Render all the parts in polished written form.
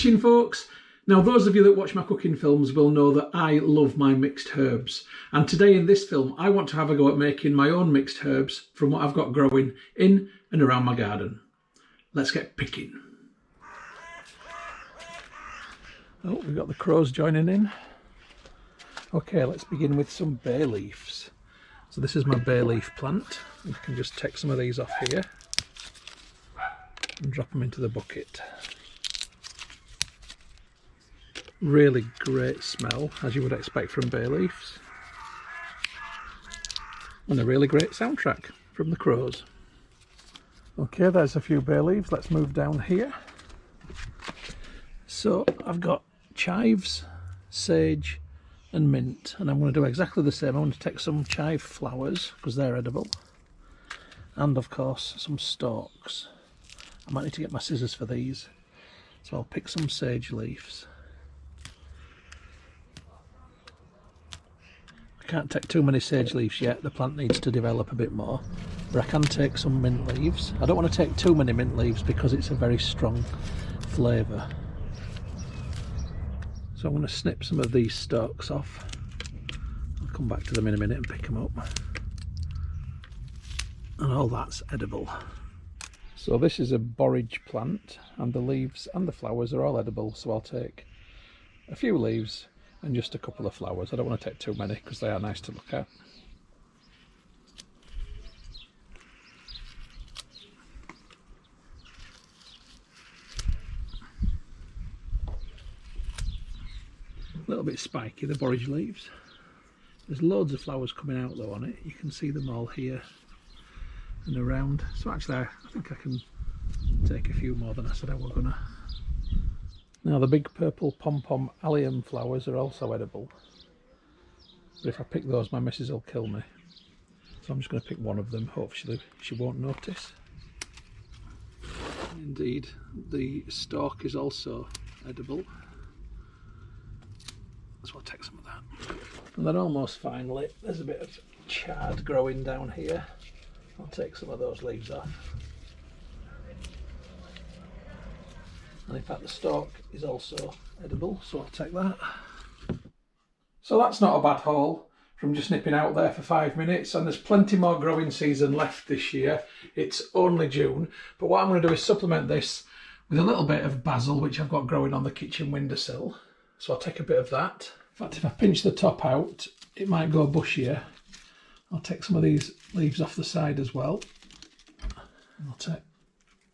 kitchen, folks. Now, those of you that watch my cooking films will know that I love my mixed herbs. And today in this film, I want to have a go at making my own mixed herbs from what I've got growing in and around my garden. Let's get picking. Oh, we've got the crows joining in. Okay, let's begin with some bay leaves. So this is my bay leaf plant. You can just take some of these off here and drop them into the bucket. Really great smell, as you would expect from bay leaves. And a really great soundtrack from the crows. Okay, there's a few bay leaves. Let's move down here. So I've got chives, sage and mint, and I'm going to do exactly the same. I want to take some chive flowers because they're edible, and of course some stalks. I might need to get my scissors for these, so I'll pick some sage leaves. I can't take too many sage leaves yet, the plant needs to develop a bit more, but I can take some mint leaves. I don't want to take too many mint leaves because it's a very strong flavour. So I'm going to snip some of these stalks off. I'll come back to them in a minute and pick them up. And all that's edible. So this is a borage plant, and the leaves and the flowers are all edible, so I'll take a few leaves and just a couple of flowers. I don't want to take too many because they are nice to look at. A little bit spiky, the borage leaves. There's loads of flowers coming out though on it. You can see them all here and around. So actually I think I can take a few more than I said I was gonna. Now the big purple pom-pom alium flowers are also edible, but if I pick those my missus will kill me, so I'm just going to pick one of them. Hopefully she won't notice. Indeed, the stalk is also edible, so I'll take some of that. And then almost finally there's a bit of chard growing down here. I'll take some of those leaves off. And in fact the stalk is also edible, so I'll take that. So that's not a bad haul from just nipping out there for 5 minutes, and there's plenty more growing season left this year. It's only June, but what I'm going to do is supplement this with a little bit of basil, which I've got growing on the kitchen windowsill. So I'll take a bit of that. In fact, if I pinch the top out, it might go bushier. I'll take some of these leaves off the side as well. I'll take...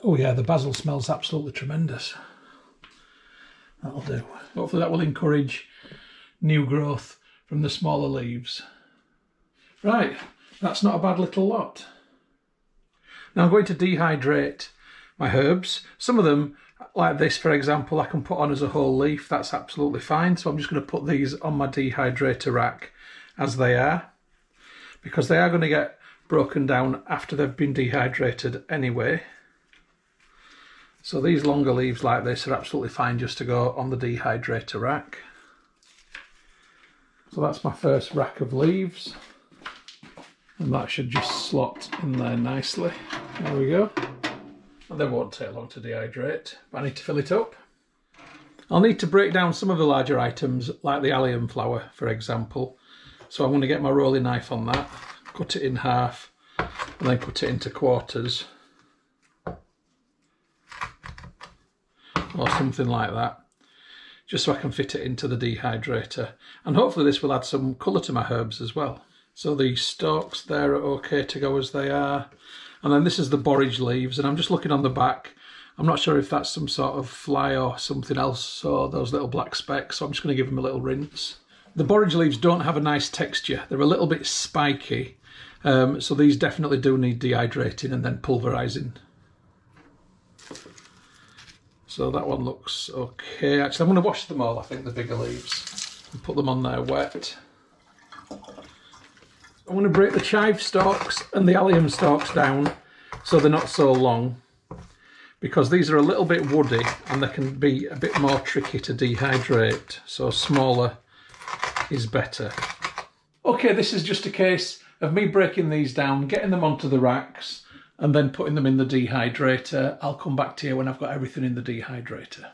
Oh yeah, the basil smells absolutely tremendous. That'll do. Hopefully that will encourage new growth from the smaller leaves. Right, that's not a bad little lot. Now I'm going to dehydrate my herbs. Some of them, like this for example, I can put on as a whole leaf. That's absolutely fine. So I'm just going to put these on my dehydrator rack as they are, because they are going to get broken down after they've been dehydrated anyway. So these longer leaves like this are absolutely fine just to go on the dehydrator rack. So that's my first rack of leaves, and that should just slot in there nicely. There we go. And they won't take long to dehydrate, but I need to fill it up. I'll need to break down some of the larger items, like the alium flower for example. So I'm going to get my rolling knife on that, cut it in half and then cut it into quarters. Or something like that, just so I can fit it into the dehydrator, and hopefully this will add some colour to my herbs as well. So the stalks there are okay to go as they are, and then this is the borage leaves, and I'm just looking on the back. I'm not sure if that's some sort of fly or something else, or those little black specks, so I'm just going to give them a little rinse. The borage leaves don't have a nice texture, they're a little bit spiky, so these definitely do need dehydrating and then pulverising. So that one looks okay. Actually, I'm going to wash them all, I think, the bigger leaves, and put them on there wet. I'm going to break the chive stalks and the alium stalks down so they're not so long, because these are a little bit woody and they can be a bit more tricky to dehydrate, so smaller is better. Okay, this is just a case of me breaking these down, getting them onto the racks, and then putting them in the dehydrator. I'll come back to you when I've got everything in the dehydrator.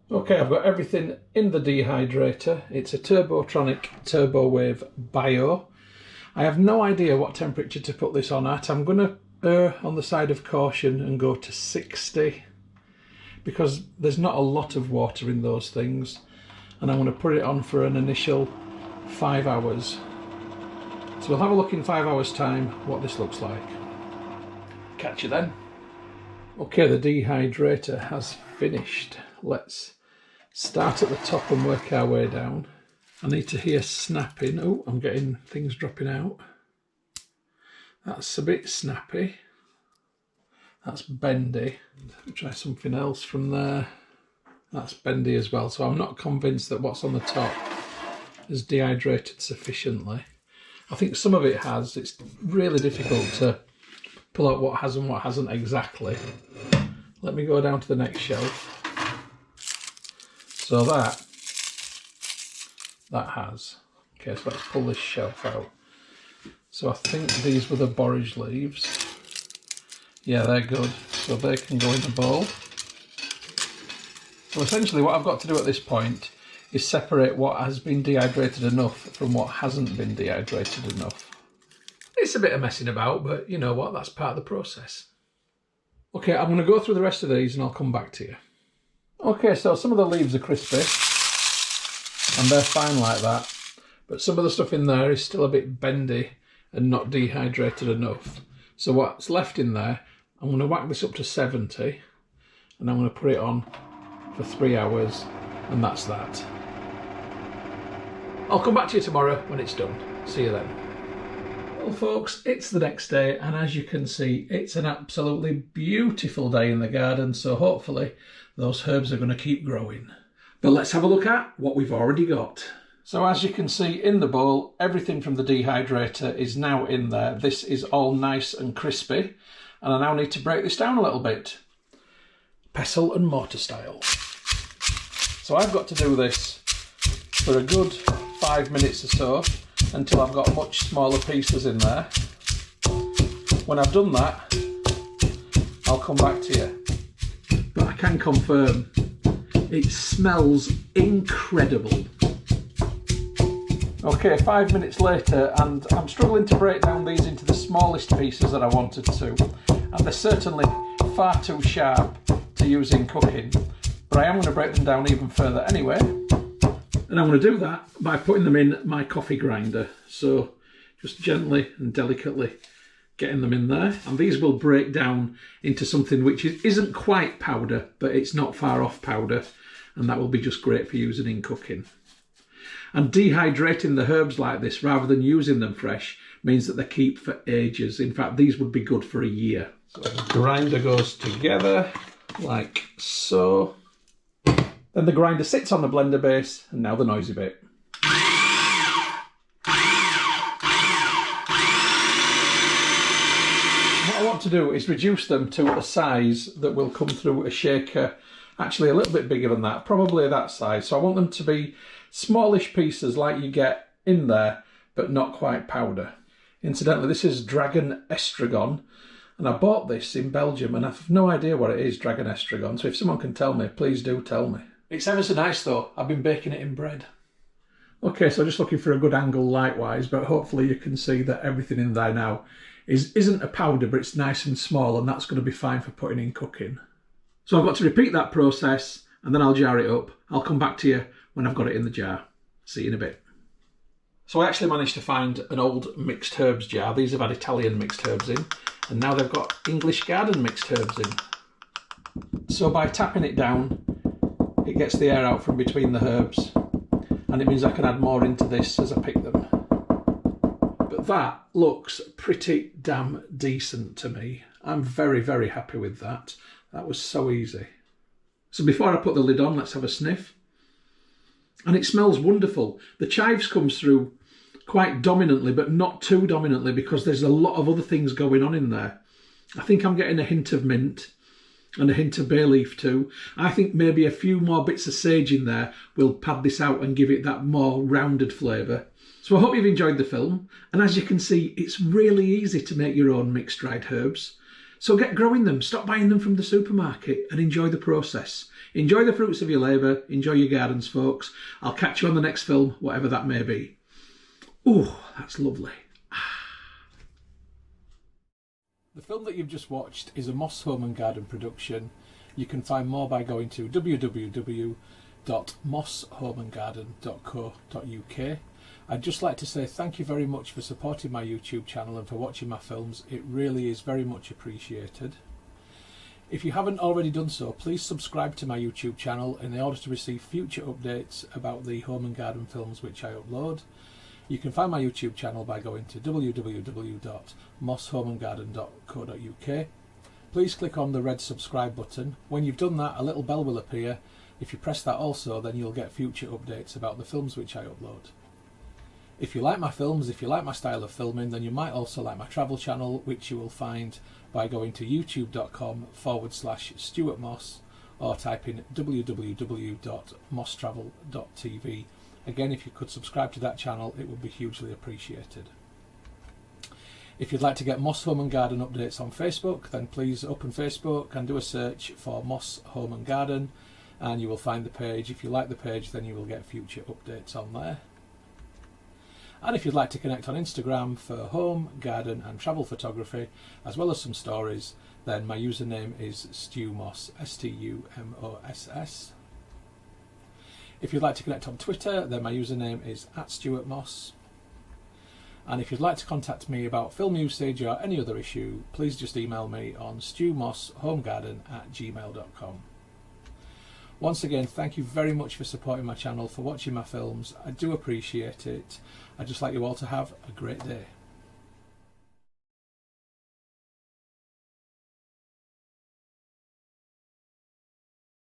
Okay, I've got everything in the dehydrator. It's a Turbotronic TurboWave Bio. I have no idea what temperature to put this on at. I'm going to err on the side of caution and go to 60 because there's not a lot of water in those things, and I'm going to put it on for an initial 5 hours. So we'll have a look in 5 hours time what this looks like. Catch you then. Okay, the dehydrator has finished. Let's start at the top and work our way down. I need to hear snapping. Oh, I'm getting things dropping out. That's a bit snappy. That's bendy. Try something else from there. That's bendy as well. So I'm not convinced that what's on the top is dehydrated sufficiently. I think some of it has. It's really difficult to pull out what has and what hasn't exactly. Let me go down to the next shelf. So that has. Okay, so let's pull this shelf out. So I think these were the borage leaves. Yeah, they're good. So they can go in the bowl. So essentially what I've got to do at this point is separate what has been dehydrated enough from what hasn't been dehydrated enough. It's a bit of messing about, but you know what, that's part of the process. Okay, I'm going to go through the rest of these and I'll come back to you. Okay, so some of the leaves are crispy and they're fine like that, but some of the stuff in there is still a bit bendy and not dehydrated enough. So what's left in there, I'm going to whack this up to 70 and I'm going to put it on for 3 hours, and that's that. I'll come back to you tomorrow when it's done. See you then. Well folks, it's the next day, and as you can see, it's an absolutely beautiful day in the garden, so hopefully those herbs are going to keep growing. But let's have a look at what we've already got. So as you can see in the bowl, everything from the dehydrator is now in there. This is all nice and crispy, and I now need to break this down a little bit. Pestle and mortar style. So I've got to do this for a good 5 minutes or so until I've got much smaller pieces in there. When I've done that, I'll come back to you. But I can confirm, it smells incredible. Okay, 5 minutes later, and I'm struggling to break down these into the smallest pieces that I wanted to. And they're certainly far too sharp to use in cooking. But I am going to break them down even further anyway. And I'm going to do that by putting them in my coffee grinder. So just gently and delicately getting them in there. And these will break down into something which isn't quite powder, but it's not far off powder. And that will be just great for using in cooking. And dehydrating the herbs like this rather than using them fresh means that they keep for ages. In fact, these would be good for a year. So the grinder goes together like so. Then the grinder sits on the blender base, and now the noisy bit. What I want to do is reduce them to a size that will come through a shaker, actually a little bit bigger than that, probably that size. So I want them to be smallish pieces like you get in there, but not quite powder. Incidentally, this is Dragon Estragon, and I bought this in Belgium, and I've no idea what it is, Dragon Estragon, so if someone can tell me, please do tell me. It's ever so nice though. I've been baking it in bread. Okay, so just looking for a good angle light-wise, but hopefully you can see that everything in there now isn't a powder, but it's nice and small, and that's going to be fine for putting in cooking. So I've got to repeat that process, and then I'll jar it up. I'll come back to you when I've got it in the jar. See you in a bit. So I actually managed to find an old mixed herbs jar. These have had Italian mixed herbs in, and now they've got English garden mixed herbs in. So by tapping it down, it gets the air out from between the herbs, and it means I can add more into this as I pick them. But that looks pretty damn decent to me. I'm very, very happy with that. That was so easy. So before I put the lid on, let's have a sniff. And it smells wonderful. The chives comes through quite dominantly, but not too dominantly, because there's a lot of other things going on in there. I think I'm getting a hint of mint and a hint of bay leaf too. I think maybe a few more bits of sage in there will pad this out and give it that more rounded flavour. So I hope you've enjoyed the film, and as you can see, it's really easy to make your own mixed dried herbs. So get growing them, stop buying them from the supermarket and enjoy the process. Enjoy the fruits of your labour, enjoy your gardens, folks. I'll catch you on the next film, whatever that may be. Oh, that's lovely. The film that you've just watched is a Moss Home and Garden production. You can find more by going to www.mosshomeandgarden.co.uk. I'd just like to say thank you very much for supporting my YouTube channel and for watching my films. It really is very much appreciated. If you haven't already done so, please subscribe to my YouTube channel in order to receive future updates about the home and garden films which I upload. You can find my YouTube channel by going to www.mosshomeandgarden.co.uk. Please click on the red subscribe button. When you've done that, a little bell will appear. If you press that also, then you'll get future updates about the films which I upload. If you like my films, if you like my style of filming, then you might also like my travel channel, which you will find by going to youtube.com/Stuart Moss or type in www.mosstravel.tv. Again, if you could subscribe to that channel, it would be hugely appreciated. If you'd like to get Moss Home and Garden updates on Facebook, then please open Facebook and do a search for Moss Home and Garden, and you will find the page. If you like the page, then you will get future updates on there. And if you'd like to connect on Instagram for home, garden and travel photography, as well as some stories, then my username is StuMoss, STUMOSS. If you'd like to connect on Twitter, then my username is @StuartMoss. And if you'd like to contact me about film usage or any other issue, please just email me on stewmosshomegarden@gmail.com. Once again, thank you very much for supporting my channel, for watching my films. I do appreciate it. I'd just like you all to have a great day.